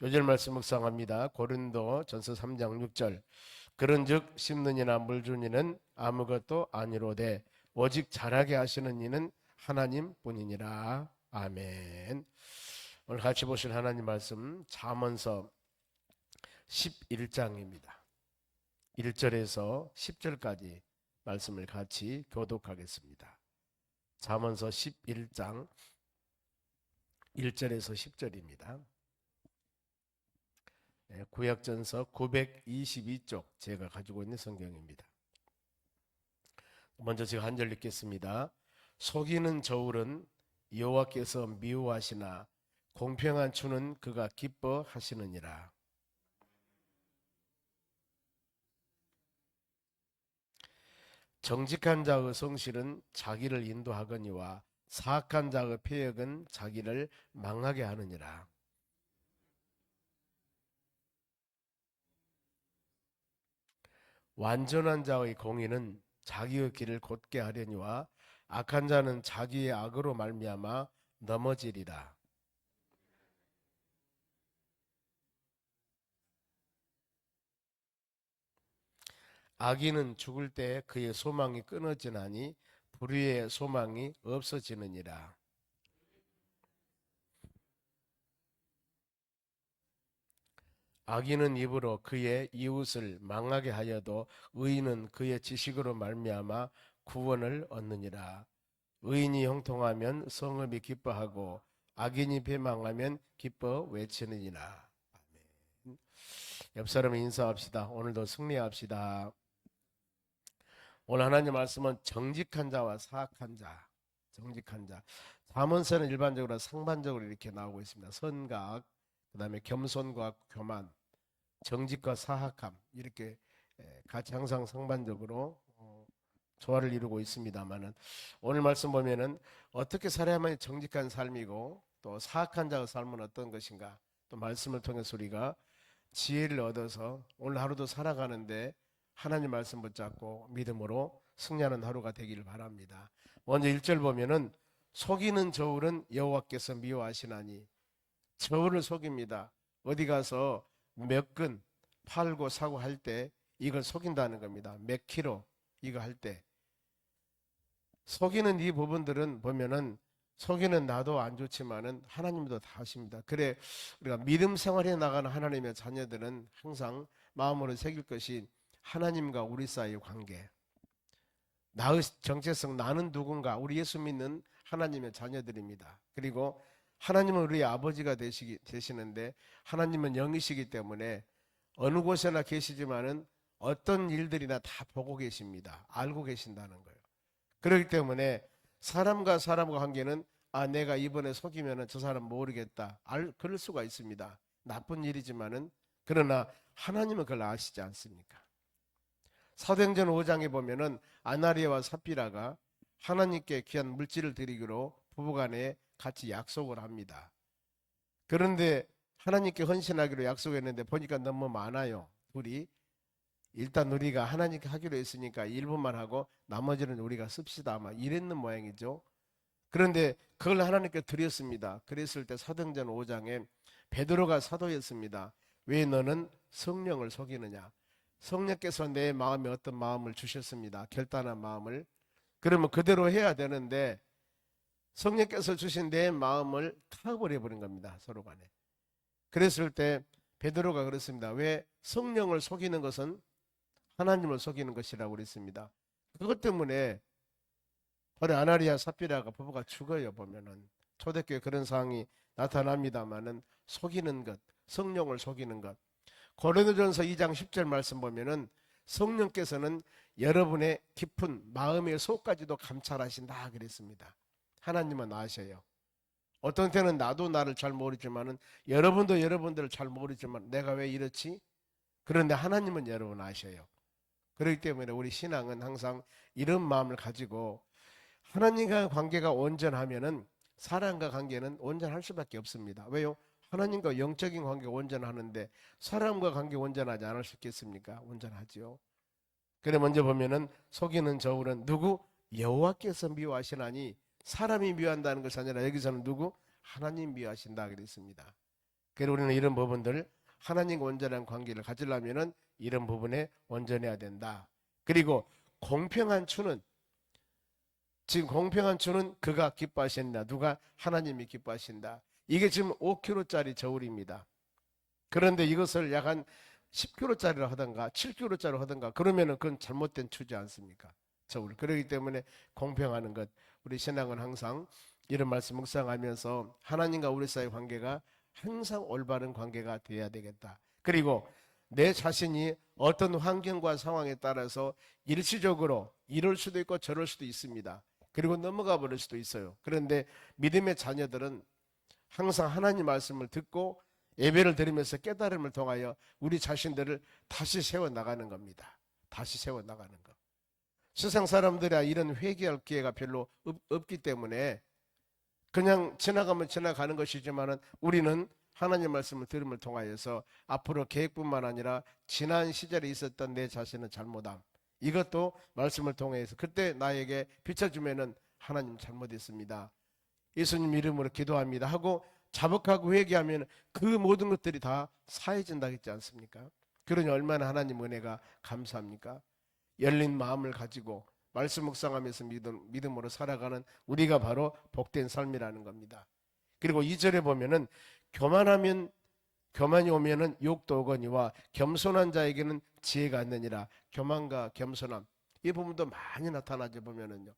요절 말씀 묵상합니다. 고린도 전서 3장 6절. 그런즉 심는 이나 물 주는 이는 아무것도 아니로되 오직 자라게 하시는 이는 하나님뿐이니라. 아멘. 오늘 같이 보실 하나님 말씀 잠언서 11장입니다. 1절에서 10절까지 말씀을 같이 교독하겠습니다. 잠언서 11장 1절에서 10절입니다. 구약전서 922쪽 제가 가지고 있는 성경입니다. 먼저 제가 한 절 읽겠습니다. 속이는 저울은 여호와께서 미워하시나 공평한 추는 그가 기뻐하시느니라. 정직한 자의 성실은 자기를 인도하거니와 사악한 자의 패역은 자기를 망하게 하느니라. 완전한 자의 공의는 자기의 길을 곧게 하려니와 악한 자는 자기의 악으로 말미암아 넘어지리라. 악인은 죽을 때 그의 소망이 끊어지나니 불의의 소망이 없어지느니라. 악인은 입으로 그의 이웃을 망하게 하여도 의인은 그의 지식으로 말미암아 구원을 얻느니라. 의인이 형통하면 성읍이 기뻐하고 악인이 배망하면 기뻐 외치느니라. 아멘. 옆 사람 인사합시다. 오늘도 승리합시다. 오늘 하나님 말씀은 정직한 자와 사악한 자, 정직한 자. 잠언서는 일반적으로 상반적으로 이렇게 나오고 있습니다. 선과 악, 그 다음에 겸손과 교만, 정직과 사악함, 이렇게 같이 항상 상반적으로 조화를 이루고 있습니다만은, 오늘 말씀 보면은 어떻게 살아야만 정직한 삶이고 또 사악한 자의 삶은 어떤 것인가, 또 말씀을 통해서 우리가 지혜를 얻어서 오늘 하루도 살아가는데 하나님 말씀 붙잡고 믿음으로 승리하는 하루가 되기를 바랍니다. 먼저 1절 보면은 속이는 저울은 여호와께서 미워하시나니, 저울을 속입니다. 어디 가서 몇 근 팔고 사고 할 때 이걸 속인다는 겁니다. 몇 킬로 이거 할 때 속이는 이 부분들은 보면은, 속이는 나도 안 좋지만은 하나님도 다 하십니다. 그래 우리가 믿음 생활에 나가는 하나님의 자녀들은 항상 마음으로 새길 것이 하나님과 우리 사이의 관계, 나의 정체성, 나는 누군가, 우리 예수 믿는 하나님의 자녀들입니다. 그리고 하나님은 우리의 아버지가 되시는데 하나님은 영이시기 때문에 어느 곳에나 계시지만은 어떤 일들이나 다 보고 계십니다. 알고 계신다는 거예요. 그렇기 때문에 사람과 사람과 관계는, 아, 내가 이번에 속이면은 저 사람 모르겠다, 그럴 수가 있습니다. 나쁜 일이지만은, 그러나 하나님은 그걸 아시지 않습니까? 사도행전 5장에 보면은 아나리아와 삽비라가 하나님께 귀한 물질을 드리기로 부부간에 같이 약속을 합니다. 그런데 하나님께 헌신하기로 약속했는데 보니까 너무 많아요. 둘이 일단 우리가 하나님께 하기로 했으니까 일부만 하고 나머지는 우리가 씁시다, 아마 이랬는 모양이죠. 그런데 그걸 하나님께 드렸습니다. 그랬을 때 사도행전 5장에 베드로가 사도였습니다. 왜 너는 성령을 속이느냐? 성령께서 내 마음에 어떤 마음을 주셨습니다. 결단한 마음을. 그러면 그대로 해야 되는데 성령께서 주신 내 마음을 타버려 버린 겁니다. 서로 간에. 그랬을 때 베드로가 그랬습니다. 왜 성령을 속이는 것은 하나님을 속이는 것이라고 그랬습니다. 그것 때문에 바로 아나리아 삽비라가 부부가 죽어요. 보면은 초대교회 그런 상황이 나타납니다만은, 속이는 것, 성령을 속이는 것. 고린도전서 2장 10절 말씀 보면은 성령께서는 여러분의 깊은 마음의 속까지도 감찰하신다 그랬습니다. 하나님은 아셔요. 어떤 때는 나도 나를 잘 모르지만은, 여러분도 여러분들을 잘 모르지만 내가 왜 이렇지? 그런데 하나님은 여러분 아셔요. 그렇기 때문에 우리 신앙은 항상 이런 마음을 가지고, 하나님과 관계가 온전하면은 사람과 관계는 온전할 수밖에 없습니다. 왜요? 하나님과 영적인 관계가 온전하는데 사람과 관계 온전하지 않을 수 있겠습니까? 온전하죠. 그래 먼저 보면은 속이는 저울은 누구? 여호와께서 미워하시나니, 사람이 미워한다는 것이 아니라 여기서는 누구? 하나님 미워하신다 그랬습니다. 그래서 우리는 이런 부분들 하나님과 온전한 관계를 가지려면은 이런 부분에 온전해야 된다. 그리고 공평한 추는, 지금 공평한 추는 그가 기뻐하신다. 누가? 하나님이 기뻐하신다. 이게 지금 5kg짜리 저울입니다. 그런데 이것을 약 한 10kg짜리로 하던가 7kg짜리로 하던가 그러면은 그건 잘못된 추지 않습니까? 저울. 그렇기 때문에 공평하는 것. 우리 신앙은 항상 이런 말씀 묵상하면서 하나님과 우리 사이의 관계가 항상 올바른 관계가 되어야 되겠다. 그리고 내 자신이 어떤 환경과 상황에 따라서 일시적으로 이럴 수도 있고 저럴 수도 있습니다. 그리고 넘어가 버릴 수도 있어요. 그런데 믿음의 자녀들은 항상 하나님 말씀을 듣고 예배를 드리면서 깨달음을 통하여 우리 자신들을 다시 세워나가는 겁니다. 다시 세워나가는 것. 세상 사람들이야 이런 회개할 기회가 별로 없기 때문에 그냥 지나가면 지나가는 것이지만은 우리는 하나님 말씀을 들음을 통하여서 앞으로 계획뿐만 아니라 지난 시절에 있었던 내 자신의 잘못함, 이것도 말씀을 통해서 그때 나에게 비춰주면은 하나님 잘못했습니다, 예수님 이름으로 기도합니다 하고 자복하고 회개하면 그 모든 것들이 다 사해진다 했지 않습니까? 그러니 얼마나 하나님 은혜가 감사합니까? 열린 마음을 가지고 말씀 묵상하면서 믿음으로 살아가는 우리가 바로 복된 삶이라는 겁니다. 그리고 2절에 보면은 교만이 오면은 욕도 오거니와 겸손한 자에게는 지혜가 있느니라. 교만과 겸손함, 이 부분도 많이 나타나죠. 보면은요,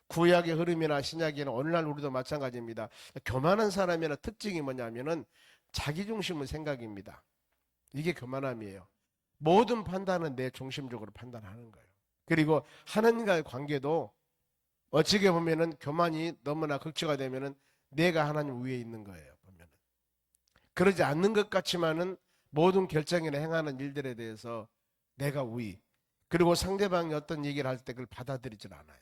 구약의 흐름이나 신약에는 오늘날 우리도 마찬가지입니다. 교만한 사람이나 특징이 뭐냐면은 자기중심의 생각입니다. 이게 교만함이에요. 모든 판단은 내 중심적으로 판단하는 거예요. 그리고 하나님과의 관계도 어찌게 보면은 교만이 너무나 극치가 되면은 내가 하나님 위에 있는 거예요. 보면은 그러지 않는 것 같지만은 모든 결정이나 행하는 일들에 대해서 내가 우위, 그리고 상대방이 어떤 얘기를 할 때 그걸 받아들이질 않아요.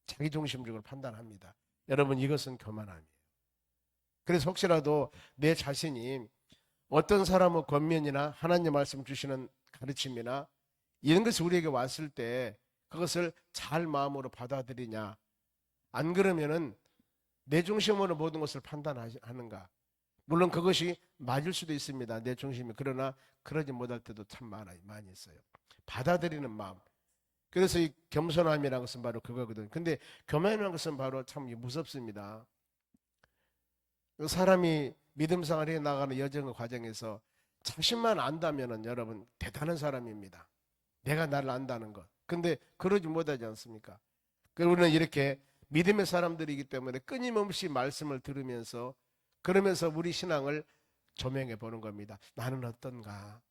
자기중심적으로 판단합니다. 여러분, 이것은 교만함이에요. 그래서 혹시라도 내 자신이 어떤 사람의 권면이나 하나님 말씀 주시는 가르침이나 이런 것이 우리에게 왔을 때 그것을 잘 마음으로 받아들이냐, 안 그러면은 내 중심으로 모든 것을 판단하는가. 물론 그것이 맞을 수도 있습니다, 내 중심이. 그러나 그러지 못할 때도 참 많이 있어요. 받아들이는 마음. 그래서 이 겸손함이라는 것은 바로 그거거든요. 근데 교만이라는 것은 바로 참 무섭습니다. 사람이 믿음 생활에 나가는 여정의 과정에서 자신만 안다면은 여러분 대단한 사람입니다. 내가 나를 안다는 것. 근데 그러지 못하지 않습니까? 그리고 우리는 이렇게 믿음의 사람들이기 때문에 끊임없이 말씀을 들으면서 그러면서 우리 신앙을 조명해 보는 겁니다. 나는 어떤가?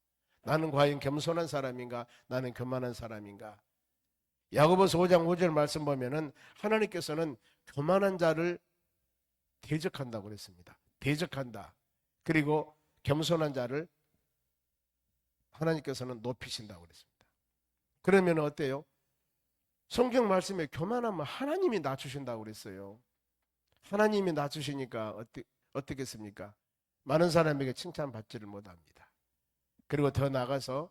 나는 과연 겸손한 사람인가? 나는 교만한 사람인가? 야고보서 5장 5절 말씀 보면은 하나님께서는 교만한 자를 대적한다고 그랬습니다. 대적한다. 그리고 겸손한 자를 하나님께서는 높이신다고 그랬습니다. 그러면 어때요? 성경 말씀에 교만하면 하나님이 낮추신다고 그랬어요. 하나님이 낮추시니까 어떻겠습니까? 많은 사람에게 칭찬받지를 못합니다. 그리고 더 나가서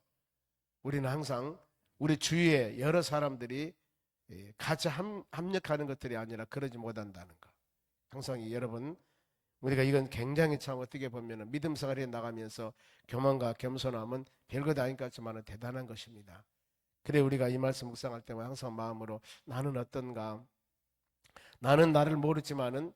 우리는 항상 우리 주위에 여러 사람들이 같이 합력하는 것들이 아니라 그러지 못한다는 것. 항상 여러분, 우리가 이건 굉장히 참 어떻게 보면 믿음 생활에 나가면서 교만과 겸손함은 별것 아닌 것 같지만 대단한 것입니다. 그래 우리가 이 말씀 묵상할 때마다 항상 마음으로 나는 어떤가? 나는 나를 모르지만은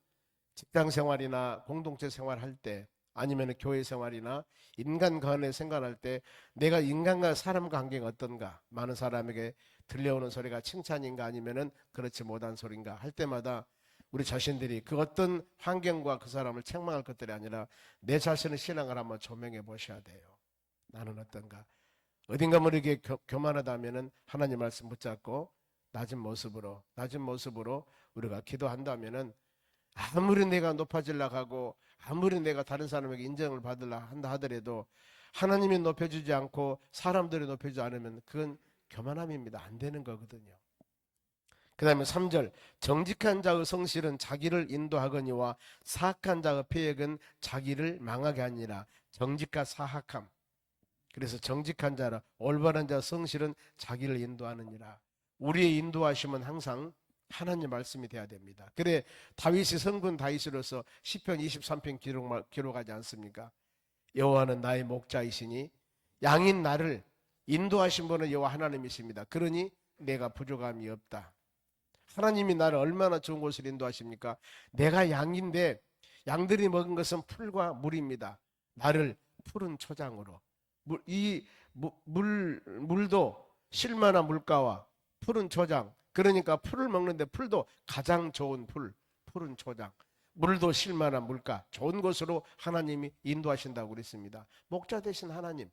직장 생활이나 공동체 생활할 때 아니면 교회 생활이나 인간 간에 생각할 때 내가 인간과 사람 관계가 어떤가? 많은 사람에게 들려오는 소리가 칭찬인가 아니면은 그렇지 못한 소리인가 할 때마다 우리 자신들이 그 어떤 환경과 그 사람을 책망할 것들이 아니라 내 자신의 신앙을 한번 조명해 보셔야 돼요. 나는 어떤가? 어딘가 모르게 교만하다면은 하나님 말씀 붙잡고 낮은 모습으로 우리가 기도한다면은 아무리 내가 높아지려고 하고 아무리 내가 다른 사람에게 인정을 받으려 한다 하더라도 하나님이 높여주지 않고 사람들이 높여주지 않으면 그건 교만함입니다. 안 되는 거거든요. 그 다음에 3절, 정직한 자의 성실은 자기를 인도하거니와 사악한 자의 패역은 자기를 망하게 하니라. 정직과 사악함. 그래서 정직한 자라, 올바른 자 성실은 자기를 인도하느니라. 우리의 인도하심은 항상 하나님 말씀이 돼야 됩니다. 그래 다윗이 성군 다윗으로서 시편 23편 기록하지 않습니까? 여호와는 나의 목자이시니 양인 나를 인도하신 분은 여호와 하나님이십니다. 그러니 내가 부족함이 없다. 하나님이 나를 얼마나 좋은 곳을 인도하십니까? 내가 양인데 양들이 먹은 것은 풀과 물입니다. 나를 푸른 초장으로 물도 실만한 물가와 푸른 초장, 그러니까 풀을 먹는데 풀도 가장 좋은 푸른 초장, 물도 실만한 물가, 좋은 곳으로 하나님이 인도하신다고 그랬습니다. 목자 되신 하나님,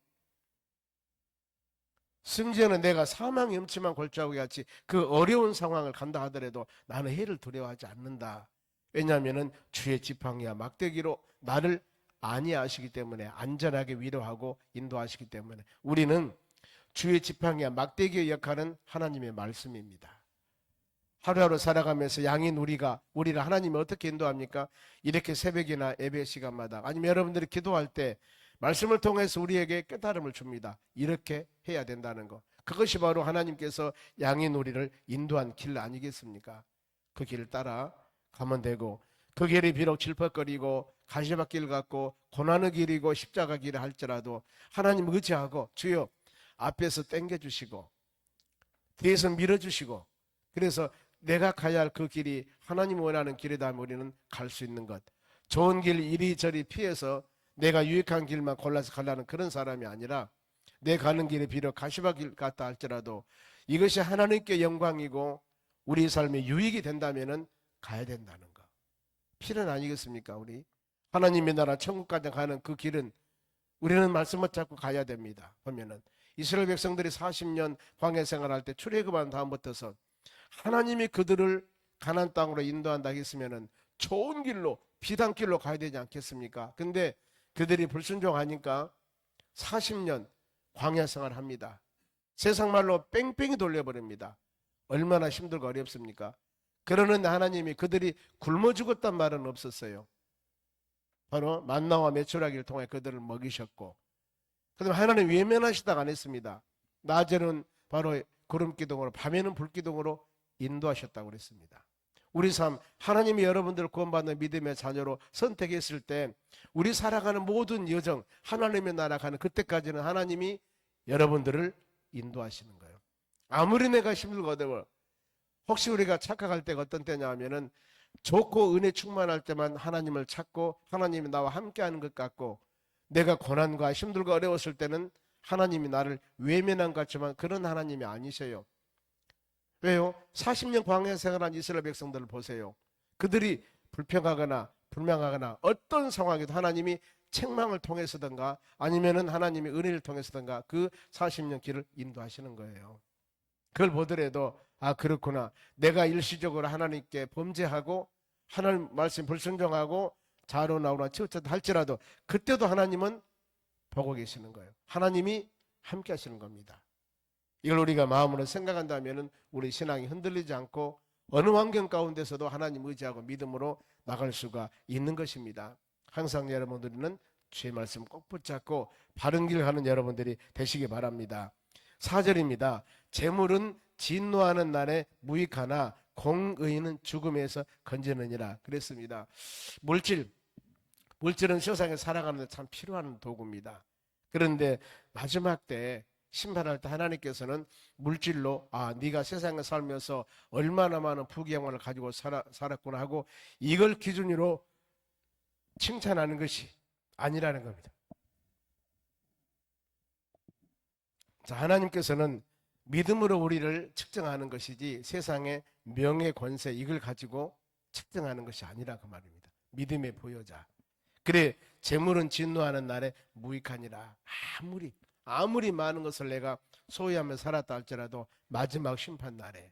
심지어는 내가 사망의 음침한 골짜기 같이 그 어려운 상황을 간다 하더라도 나는 해를 두려워하지 않는다. 왜냐하면 주의 지팡이와 막대기로 나를 안위하시기 때문에, 안전하게 위로하고 인도하시기 때문에 우리는 주의 지팡이와 막대기의 역할은 하나님의 말씀입니다. 하루하루 살아가면서 양인 우리를 하나님이 어떻게 인도합니까? 이렇게 새벽이나 예배 시간마다, 아니면 여러분들이 기도할 때 말씀을 통해서 우리에게 깨달음을 줍니다. 이렇게 해야 된다는 거. 그것이 바로 하나님께서 양인 우리를 인도한 길 아니겠습니까? 그 길을 따라 가면 되고, 그 길이 비록 질퍽거리고 가시밭길 같고 고난의 길이고 십자가 길을 할지라도 하나님 의지하고 주여 앞에서 당겨주시고 뒤에서 밀어주시고, 그래서 내가 가야 할 그 길이 하나님 원하는 길이다 하면 우리는 갈 수 있는 것. 좋은 길 이리저리 피해서 내가 유익한 길만 골라서 가려는 그런 사람이 아니라, 내 가는 길이 비록 가시밭길 같다 할지라도 이것이 하나님께 영광이고 우리 삶에 유익이 된다면 가야 된다는 거. 필연 아니겠습니까? 우리 하나님의 나라 천국까지 가는 그 길은 우리는 말씀을 잡고 가야 됩니다. 보면은 이스라엘 백성들이 40년 광야 생활할 때 출애굽한 다음부터서 하나님이 그들을 가나안 땅으로 인도한다 했으면은 좋은 길로, 비단길로 가야 되지 않겠습니까? 근데 그들이 불순종하니까 40년 광야 생활합니다. 세상 말로 뺑뺑이 돌려버립니다. 얼마나 힘들고 어렵습니까? 그러는데 하나님이 그들이 굶어 죽었단 말은 없었어요. 바로 만나와 메추라기를 통해 그들을 먹이셨고, 그다음에 하나님 외면하시다가 안 했습니다. 낮에는 바로 구름 기둥으로, 밤에는 불 기둥으로 인도하셨다고 그랬습니다. 우리 삶, 하나님이 여러분들을 구원받는 믿음의 자녀로 선택했을 때 우리 살아가는 모든 여정, 하나님의 나라 가는 그때까지는 하나님이 여러분들을 인도하시는 거예요. 아무리 내가 힘들거든, 혹시 우리가 착각할 때가 어떤 때냐 하면은 좋고 은혜 충만할 때만 하나님을 찾고 하나님이 나와 함께하는 것 같고, 내가 고난과 힘들고 어려웠을 때는 하나님이 나를 외면한 것 같지만 그런 하나님이 아니세요. 왜요? 40년 광야 생활한 이스라엘 백성들을 보세요. 그들이 불평하거나 불명하거나 어떤 상황에도 하나님이 책망을 통해서든가 아니면은 하나님이 은혜를 통해서든가 그 40년 길을 인도하시는 거예요. 그걸 보더라도 아, 그렇구나, 내가 일시적으로 하나님께 범죄하고 하나님 말씀 불순종하고 자로 나오나 치우쳤다 할지라도 그때도 하나님은 보고 계시는 거예요. 하나님이 함께 하시는 겁니다. 이걸 우리가 마음으로 생각한다면 우리 신앙이 흔들리지 않고 어느 환경 가운데서도 하나님 의지하고 믿음으로 나갈 수가 있는 것입니다. 항상 여러분들은 주의 말씀 꼭 붙잡고 바른 길 가는 여러분들이 되시기 바랍니다. 4절입니다. 재물은 진노하는 날에 무익하나 공의는 죽음에서 건지느니라 그랬습니다. 물질은 세상에 살아가는 데 참 필요한 도구입니다. 그런데 마지막 때 심판할 때 하나님께서는 물질로 네가 세상에 살면서 얼마나 많은 부귀영화를 가지고 살았구나 하고 이걸 기준으로 칭찬하는 것이 아니라는 겁니다. 자, 하나님께서는 믿음으로 우리를 측정하는 것이지 세상의 명예 권세 이걸 가지고 측정하는 것이 아니라 그 말입니다. 믿음의 보여자. 그래, 재물은 진노하는 날에 무익하니라. 아무리 많은 것을 내가 소유하며 살았다 할지라도 마지막 심판 날에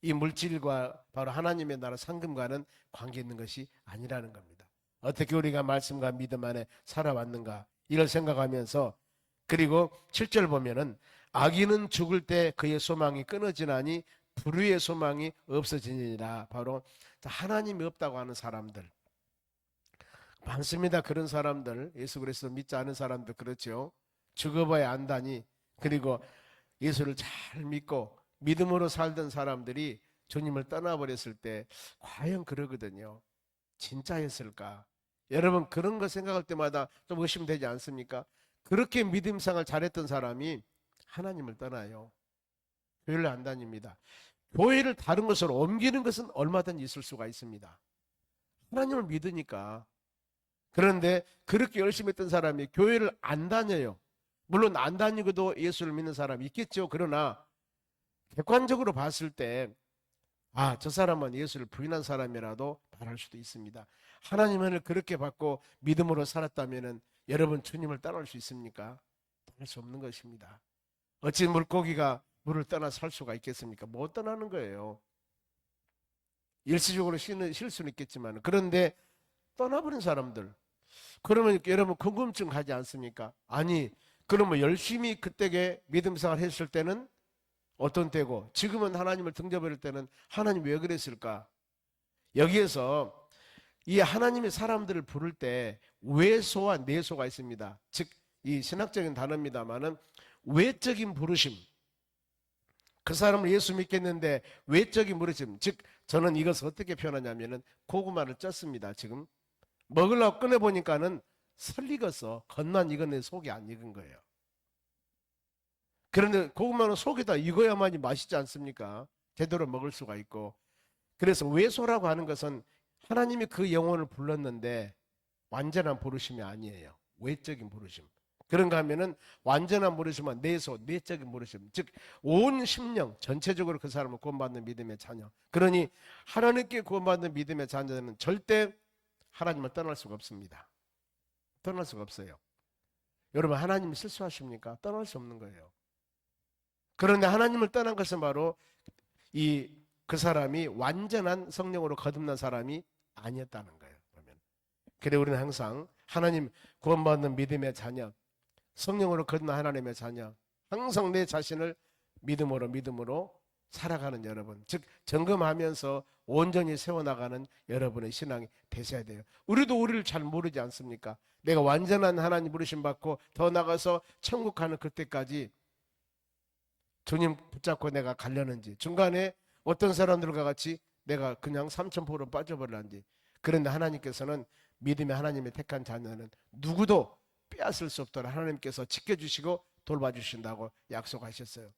이 물질과 바로 하나님의 나라 상금과는 관계 있는 것이 아니라는 겁니다. 어떻게 우리가 말씀과 믿음 안에 살아왔는가 이걸 생각하면서, 그리고 7절 보면은 악인은 죽을 때 그의 소망이 끊어지나니 불의의 소망이 없어지니라. 바로 하나님이 없다고 하는 사람들 많습니다. 그런 사람들, 예수 그리스도 믿지 않은 사람들 그렇죠. 죽어봐야 안다니. 그리고 예수를 잘 믿고 믿음으로 살던 사람들이 주님을 떠나버렸을 때 과연 그러거든요. 진짜였을까? 여러분 그런 거 생각할 때마다 좀 의심되지 않습니까? 그렇게 믿음 생활 잘했던 사람이 하나님을 떠나요. 교회를 안 다닙니다. 교회를 다른 것으로 옮기는 것은 얼마든지 있을 수가 있습니다. 하나님을 믿으니까. 그런데 그렇게 열심히 했던 사람이 교회를 안 다녀요. 물론 안 다니고도 예수를 믿는 사람이 있겠죠. 그러나 객관적으로 봤을 때 저 사람은 예수를 부인한 사람이라도 말할 수도 있습니다. 하나님을 그렇게 받고 믿음으로 살았다면 여러분 주님을 따라올 수 있습니까? 따를 수 없는 것입니다. 어찌 물고기가 물을 떠나 살 수가 있겠습니까? 못 떠나는 거예요. 일시적으로 쉴 수는 있겠지만, 그런데 떠나버린 사람들, 그러면 여러분 궁금증 가지 않습니까? 아니, 그러면 열심히 그때에 믿음 생활 했을 때는 어떤 때고, 지금은 하나님을 등져버릴 때는 하나님 왜 그랬을까? 여기에서 이 하나님의 사람들을 부를 때 외소와 내소가 있습니다. 즉, 이 신학적인 단어입니다만은 외적인 부르심. 그 사람을 예수 믿겠는데 외적인 부르심. 즉, 저는 이것을 어떻게 표현하냐면은 고구마를 쪘습니다. 지금 먹으려고 꺼내보니까는 설익어서 겉만 익었는데 속이 안 익은 거예요. 그런데 고구마는 속에다 익어야만이 맛있지 않습니까? 제대로 먹을 수가 있고. 그래서 외소라고 하는 것은 하나님이 그 영혼을 불렀는데 완전한 부르심이 아니에요. 외적인 부르심. 그런가 하면은 완전한 부르심은 내소, 내적인 부르심. 즉, 온 심령, 전체적으로 그 사람을 구원받는 믿음의 자녀. 그러니 하나님께 구원받는 믿음의 자녀는 절대 하나님을 떠날 수가 없습니다. 떠날 수가 없어요. 여러분, 하나님이 실수하십니까? 떠날 수 없는 거예요. 그런데 하나님을 떠난 것은 바로 그 사람이 완전한 성령으로 거듭난 사람이 아니었다는 거예요. 그러면. 그래 우리는 항상 하나님 구원받는 믿음의 자녀, 성령으로 거듭난 하나님의 자녀, 항상 내 자신을 믿음으로 살아가는 여러분, 즉 점검하면서 온전히 세워나가는 여러분의 신앙이 되셔야 돼요. 우리도 우리를 잘 모르지 않습니까? 내가 완전한 하나님 부르심 받고 더 나가서 천국 가는 그때까지 주님 붙잡고 내가 가려는지, 중간에 어떤 사람들과 같이 내가 그냥 삼천포로 빠져버리는지. 그런데 하나님께서는 믿음의 하나님의 택한 자녀는 누구도 빼앗을 수 없도록 하나님께서 지켜주시고 돌봐주신다고 약속하셨어요.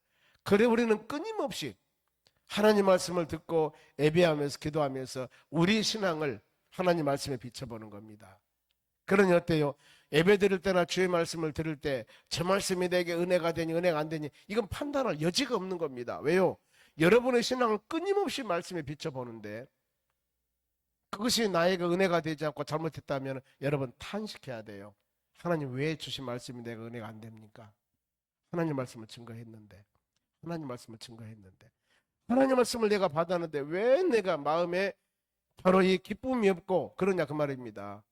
그래 우리는 끊임없이 하나님 말씀을 듣고 예배하면서 기도하면서 우리 신앙을 하나님 말씀에 비춰보는 겁니다. 그러니 어때요? 예배 드릴 때나 주의 말씀을 들을 때 저 말씀이 내게 은혜가 되니 은혜가 안 되니 이건 판단할 여지가 없는 겁니다. 왜요? 여러분의 신앙을 끊임없이 말씀에 비춰보는데 그것이 나에게 은혜가 되지 않고 잘못했다면 여러분 탄식해야 돼요. 하나님 왜 주신 말씀이 내가 은혜가 안 됩니까? 하나님 말씀을 증거했는데 하나님 말씀을 증거했는데 하나님 말씀을 내가 받았는데 왜 내가 마음에 바로 이 기쁨이 없고 그러냐 그 말입니다.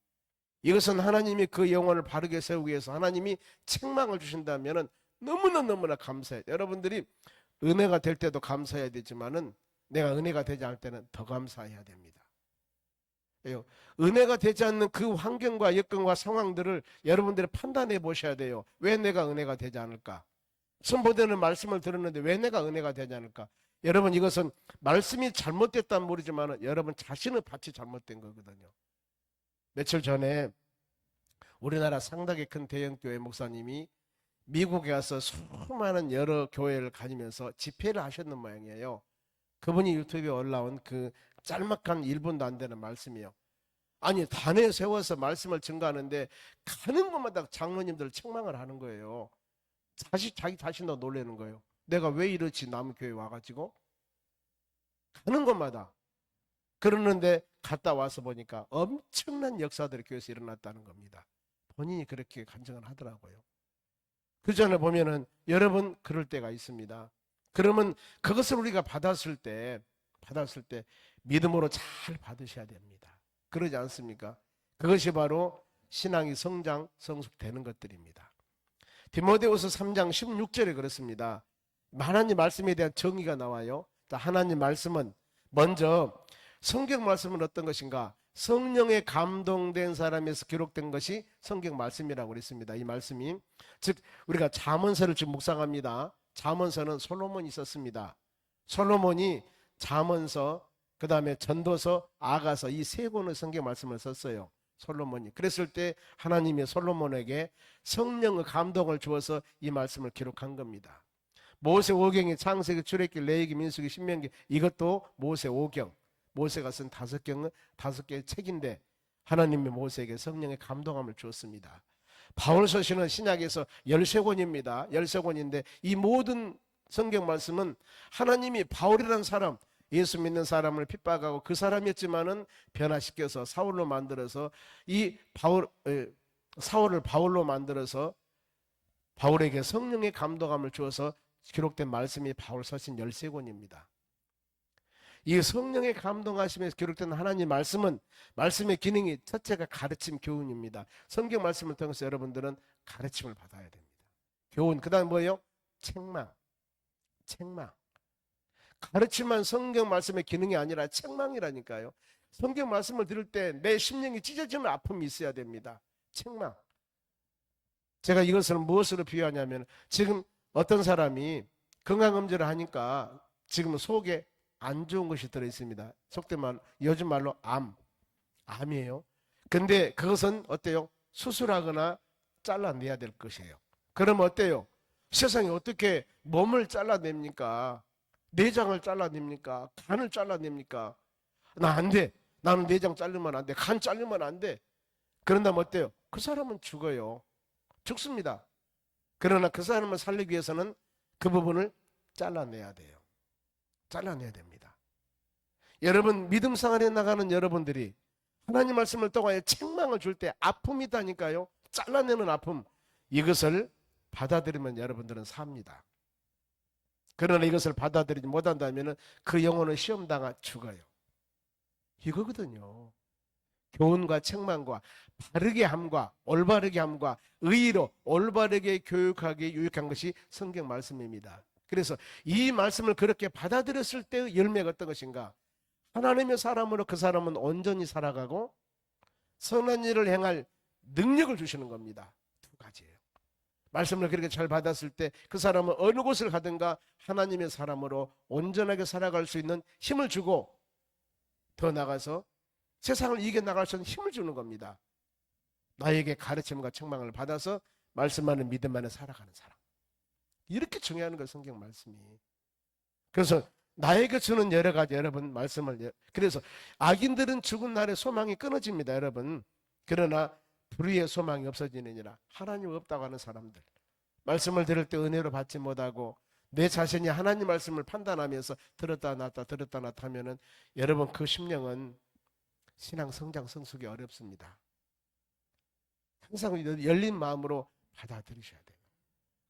이것은 하나님이 그 영혼을 바르게 세우기 위해서 하나님이 책망을 주신다면 너무나 감사해요. 여러분들이 은혜가 될 때도 감사해야 되지만은 내가 은혜가 되지 않을 때는 더 감사해야 됩니다. 은혜가 되지 않는 그 환경과 여건과 상황들을 여러분들이 판단해 보셔야 돼요. 왜 내가 은혜가 되지 않을까? 선포되는 말씀을 들었는데 왜 내가 은혜가 되지 않을까? 여러분 이것은 말씀이 잘못됐다면 모르지만 여러분 자신의 밭이 잘못된 거거든요. 며칠 전에 우리나라 상당히 큰 대형교회 목사님이 미국에 가서 수많은 여러 교회를 다니면서 집회를 하셨는 모양이에요. 그분이 유튜브에 올라온 그 짤막한 1분도 안 되는 말씀이에요. 아니 단에 세워서 말씀을 증거하는데 가는 곳마다 장로님들 책망을 하는 거예요. 자기 자신도 놀라는 거예요. 내가 왜 이렇지 남의 교회 와가지고 가는 곳마다 그러는데 갔다 와서 보니까 엄청난 역사들이 교회에서 일어났다는 겁니다. 본인이 그렇게 간증을 하더라고요. 그 전에 보면은 여러분 그럴 때가 있습니다. 그러면 그것을 우리가 받았을 때 믿음으로 잘 받으셔야 됩니다. 그러지 않습니까? 그것이 바로 신앙이 성장, 성숙되는 것들입니다. 디모데후서 3장 16절에 그렇습니다. 하나님 말씀에 대한 정의가 나와요. 하나님 말씀은 먼저 성경 말씀은 어떤 것인가? 성령에 감동된 사람에서 기록된 것이 성경 말씀이라고 그랬습니다. 이 말씀이 즉 우리가 잠언서를 지금 묵상합니다. 잠언서는 솔로몬이 썼습니다. 솔로몬이 잠언서, 그 다음에 전도서, 아가서 이 세 권의 성경 말씀을 썼어요. 솔로몬이. 그랬을 때 하나님이 솔로몬에게 성령의 감동을 주어서 이 말씀을 기록한 겁니다. 모세 오경이 창세기, 출애굽기, 레위기, 민수기, 신명기, 이것도 모세 오경, 모세가 쓴 5개의 책인데 하나님이 모세에게 성령의 감동함을 주었습니다. 바울 서신은 신약에서 13권입니다. 13권인데 이 모든 성경 말씀은 하나님이 바울이라는 사람, 예수 믿는 사람을 핍박하고 그 사람이었지만은 변화시켜서 사울로 만들어서 사울을 바울로 만들어서 바울에게 성령의 감동함을 주어서 기록된 말씀이 바울 서신 13권입니다. 이 성령의 감동하심에서 기록된 하나님 말씀은 말씀의 기능이 첫째가 가르침 교훈입니다. 성경 말씀을 통해서 여러분들은 가르침을 받아야 됩니다. 교훈, 그다음 뭐예요? 책망. 가르침만 성경 말씀의 기능이 아니라 책망이라니까요. 성경 말씀을 들을 때 내 심령이 찢어지는 아픔이 있어야 됩니다. 책망. 제가 이것을 무엇으로 비유하냐면 지금 어떤 사람이 건강검진을 하니까 지금 속에 안 좋은 것이 들어있습니다. 속된 말, 요즘 말로 암이에요. 근데 그것은 어때요? 수술하거나 잘라내야 될 것이에요. 그럼 어때요? 세상에 어떻게 몸을 잘라냅니까? 내장을 잘라냅니까? 간을 잘라냅니까? 나 안 돼. 나는 내장 자르면 안 돼. 간 자르면 안 돼. 그런다면 어때요? 그 사람은 죽어요. 죽습니다. 그러나 그 사람을 살리기 위해서는 그 부분을 잘라내야 돼요. 잘라내야 됩니다. 여러분, 믿음 생활에 나가는 여러분들이 하나님 말씀을 통하여 책망을 줄 때 아픔이 있다니까요. 잘라내는 아픔. 이것을 받아들이면 여러분들은 삽니다. 그러나 이것을 받아들이지 못한다면 그 영혼은 시험당하 죽어요. 이거거든요. 교훈과 책망과 바르게 함과 올바르게 함과 의로 올바르게 교육하게 유익한 것이 성경 말씀입니다. 그래서 이 말씀을 그렇게 받아들였을 때의 열매가 어떤 것인가? 하나님의 사람으로 그 사람은 온전히 살아가고 선한 일을 행할 능력을 주시는 겁니다. 두 가지예요. 말씀을 그렇게 잘 받았을 때 그 사람은 어느 곳을 가든가 하나님의 사람으로 온전하게 살아갈 수 있는 힘을 주고 더 나아가서 세상을 이겨나갈 수 있는 힘을 주는 겁니다. 나에게 가르침과 책망을 받아서 말씀하는 믿음 안에 살아가는 사람. 이렇게 중요한 거예요, 성경 말씀이. 그래서 나에게 주는 여러 가지 여러분 말씀을, 그래서 악인들은 죽은 날에 소망이 끊어집니다, 여러분. 그러나 불의의 소망이 없어지느니라. 하나님 없다고 하는 사람들, 말씀을 들을 때 은혜로 받지 못하고 내 자신이 하나님 말씀을 판단하면서 들었다 놨다 하면은 여러분 그 심령은 신앙 성장 성숙이 어렵습니다. 항상 열린 마음으로 받아들이셔야 돼요.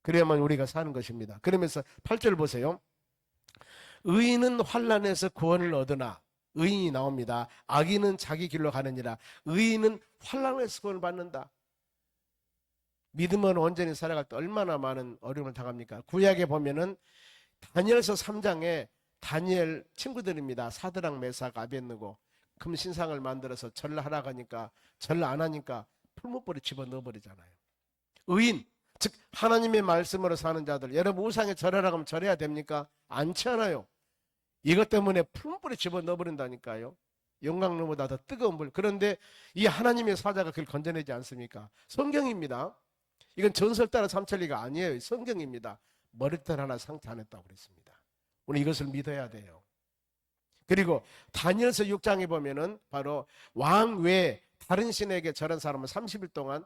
그래야만 우리가 사는 것입니다. 그러면서 8절 보세요. 의인은 환난에서 구원을 얻으나, 의인이 나옵니다. 악인은 자기 길로 가느니라. 의인은 환난에서 구원을 받는다. 믿음은 온전히 살아갈 때 얼마나 많은 어려움을 당합니까? 구약에 보면은 다니엘서 3장에 다니엘 친구들입니다. 사드락, 메삭, 아벳느고 금 신상을 만들어서 절하라고 하니까 절 안 하니까 풀무불에 집어넣어 버리잖아요. 의인, 즉 하나님의 말씀으로 사는 자들, 여러분 우상에 절하라고 하면 절해야 됩니까? 않지 않아요. 이것 때문에 풀무불에 집어넣어 버린다니까요. 용광로보다 더 뜨거운 불. 그런데 이 하나님의 사자가 그걸 건져내지 않습니까? 성경입니다. 이건 전설 따라 삼천리가 아니에요. 성경입니다. 머리털 하나 상처 안 했다고 그랬습니다. 우리 이것을 믿어야 돼요. 그리고 다니엘서 6장에 보면은 바로 왕 외에 다른 신에게 절한 사람은 30일 동안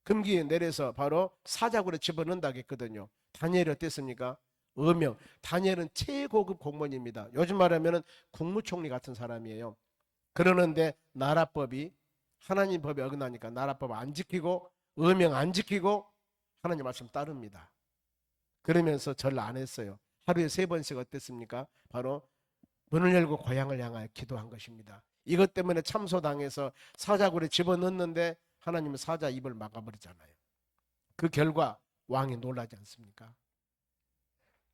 금기에 내려서 바로 사자굴에 집어넣는다고 했거든요. 다니엘이 어땠습니까? 어명. 다니엘은 최고급 공무원입니다. 요즘 말하면은 국무총리 같은 사람이에요. 그러는데 나라법이 하나님 법에 어긋나니까 나라법 안 지키고 어명 안 지키고 하나님 말씀 따릅니다. 그러면서 절 안 했어요. 하루에 3번씩 어땠습니까? 바로 문을 열고 고향을 향하여 기도한 것입니다. 이것 때문에 참소당해서 사자굴에 집어넣는데 하나님은 사자 입을 막아버리잖아요. 그 결과 왕이 놀라지 않습니까?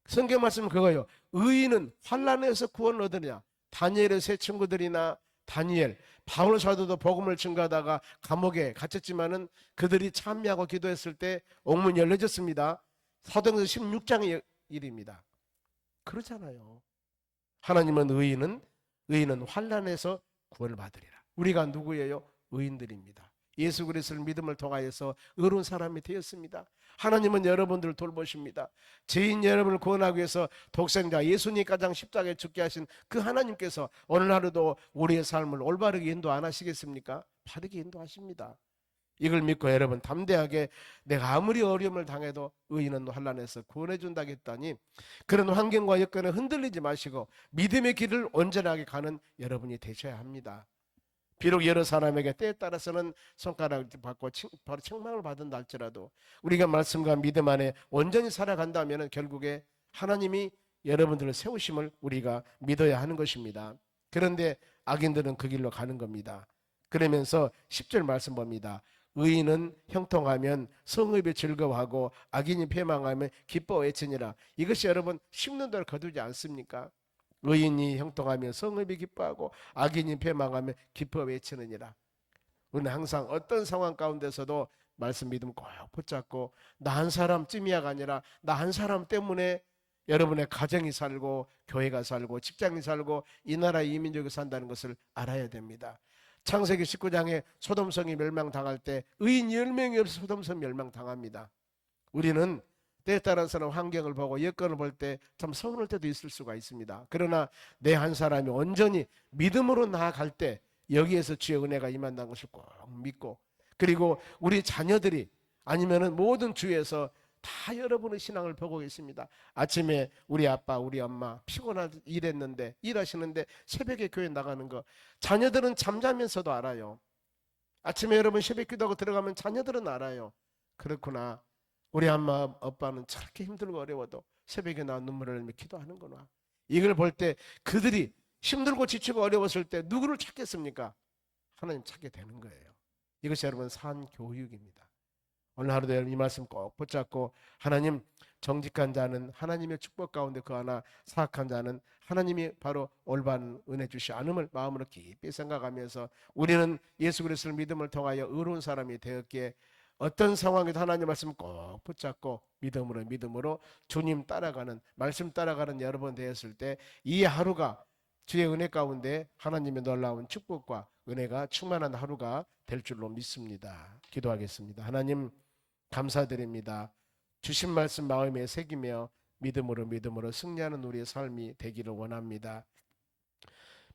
성경 말씀은 그거예요. 의인은 환난에서 구원을 얻으냐. 다니엘의 세 친구들이나 다니엘, 바울 사도도 복음을 증거하다가 감옥에 갇혔지만은 그들이 참여하고 기도했을 때 옥문이 열려졌습니다. 사도행전 16장의 일입니다. 그렇잖아요. 하나님은 의인은 환난에서 구원을 받으리라. 우리가 누구예요? 의인들입니다. 예수 그리스도를 믿음을 통하여서 의로운 사람이 되었습니다. 하나님은 여러분들을 돌보십니다. 죄인 여러분을 구원하기 위해서 독생자 예수님 가장 십자가에 죽게 하신 그 하나님께서 오늘 하루도 우리의 삶을 올바르게 인도 안 하시겠습니까? 바르게 인도하십니다. 이걸 믿고 여러분 담대하게 내가 아무리 어려움을 당해도 의인은 환난에서 구원해 준다고 했다니, 그런 환경과 여건에 흔들리지 마시고 믿음의 길을 온전하게 가는 여러분이 되셔야 합니다. 비록 여러 사람에게 때에 따라서는 손가락을 받고 바로 책망을 받은다 할지라도 우리가 말씀과 믿음 안에 온전히 살아간다면 결국에 하나님이 여러분들을 세우심을 우리가 믿어야 하는 것입니다. 그런데 악인들은 그 길로 가는 겁니다. 그러면서 10절 말씀 봅니다. 의인은 형통하면 성읍이 즐거워하고 악인이 패망하면 기뻐 외치니라. 이것이 여러분 심는 대로 거두지 않습니까? 의인이 형통하면 성읍이 기뻐하고 악인이 패망하면 기뻐 외치느니라. 우리는 항상 어떤 상황 가운데서도 말씀 믿음 꼭 붙잡고 나 한 사람쯤이야가 아니라 나 한 사람 때문에 여러분의 가정이 살고 교회가 살고 직장이 살고 이 나라 이민족이 산다는 것을 알아야 됩니다. 창세기 19장에 소돔성이 멸망당할 때 의인 10명이 없어 소돔성 멸망당합니다. 우리는 때에 따라서는 환경을 보고 여건을 볼 때 참 서운할 때도 있을 수가 있습니다. 그러나 내 한 사람이 온전히 믿음으로 나아갈 때 여기에서 주의 은혜가 임한다는 것을 꼭 믿고, 그리고 우리 자녀들이 아니면은 모든 주위에서 다 여러분의 신앙을 보고 계십니다. 아침에 우리 아빠 우리 엄마 피곤하게 일했는데 일하시는데 새벽에 교회 나가는 거 자녀들은 잠자면서도 알아요. 아침에 여러분 새벽 기도하고 들어가면 자녀들은 알아요. 그렇구나, 우리 엄마 아빠는 저렇게 힘들고 어려워도 새벽에 나와 눈물을 흘리며 기도하는구나. 이걸 볼 때 그들이 힘들고 지치고 어려웠을 때 누구를 찾겠습니까? 하나님 찾게 되는 거예요. 이것이 여러분 산 교육입니다. 오늘 하루도 여러분 이 말씀 꼭 붙잡고 하나님, 정직한 자는 하나님의 축복 가운데 거하나 사악한 자는 하나님이 바로 올바른 은혜 주시 않음을 마음으로 깊이 생각하면서 우리는 예수 그리스도를 믿음을 통하여 의로운 사람이 되었기에 어떤 상황에도 하나님 말씀 꼭 붙잡고 믿음으로 주님 따라가는, 말씀 따라가는 여러분 되었을 때 이 하루가 주의 은혜 가운데 하나님의 놀라운 축복과 은혜가 충만한 하루가 될 줄로 믿습니다. 기도하겠습니다. 하나님 감사드립니다. 주신 말씀 마음에 새기며 믿음으로 승리하는 우리의 삶이 되기를 원합니다.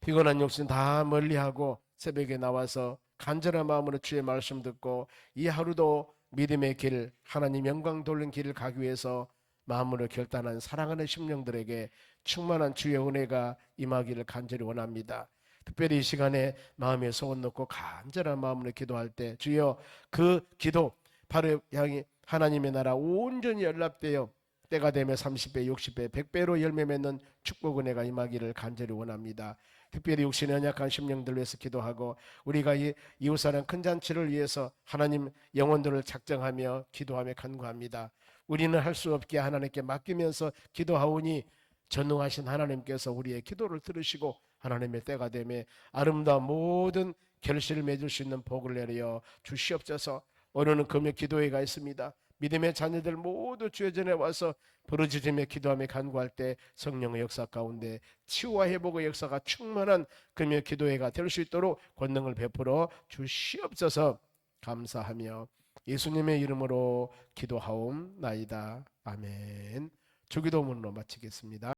피곤한 욕심 다 멀리하고 새벽에 나와서 간절한 마음으로 주의 말씀 듣고 이 하루도 믿음의 길, 하나님 영광 돌린 길을 가기 위해서 마음으로 결단한 사랑하는 심령들에게 충만한 주의 은혜가 임하기를 간절히 원합니다. 특별히 이 시간에 마음에 소원 넣고 간절한 마음으로 기도할 때 주여 그 기도 바로 향이 하나님의 나라 온전히 연락되어 때가 되면 30배, 60배, 100배로 열매 맺는 축복 은혜가 임하기를 간절히 원합니다. 특별히 육신의 연약한 심령들 위해서 기도하고 우리가 이 이웃사랑 큰 잔치를 위해서 하나님 영혼들을 작정하며 기도하며 간구합니다. 우리는 할 수 없게 하나님께 맡기면서 기도하오니 전능하신 하나님께서 우리의 기도를 들으시고 하나님의 때가 되매 아름다운 모든 결실을 맺을 수 있는 복을 내려 주시옵소서. 오늘은 금요 기도회가 있습니다. 믿음의 자녀들 모두 주의 전에 와서 부르짖으며 기도하며 간구할 때 성령의 역사 가운데 치유와 회복의 역사가 충만한 금요 기도회가 될 수 있도록 권능을 베풀어 주시옵소서. 감사하며 예수님의 이름으로 기도하옵나이다. 아멘. 주기도문으로 마치겠습니다.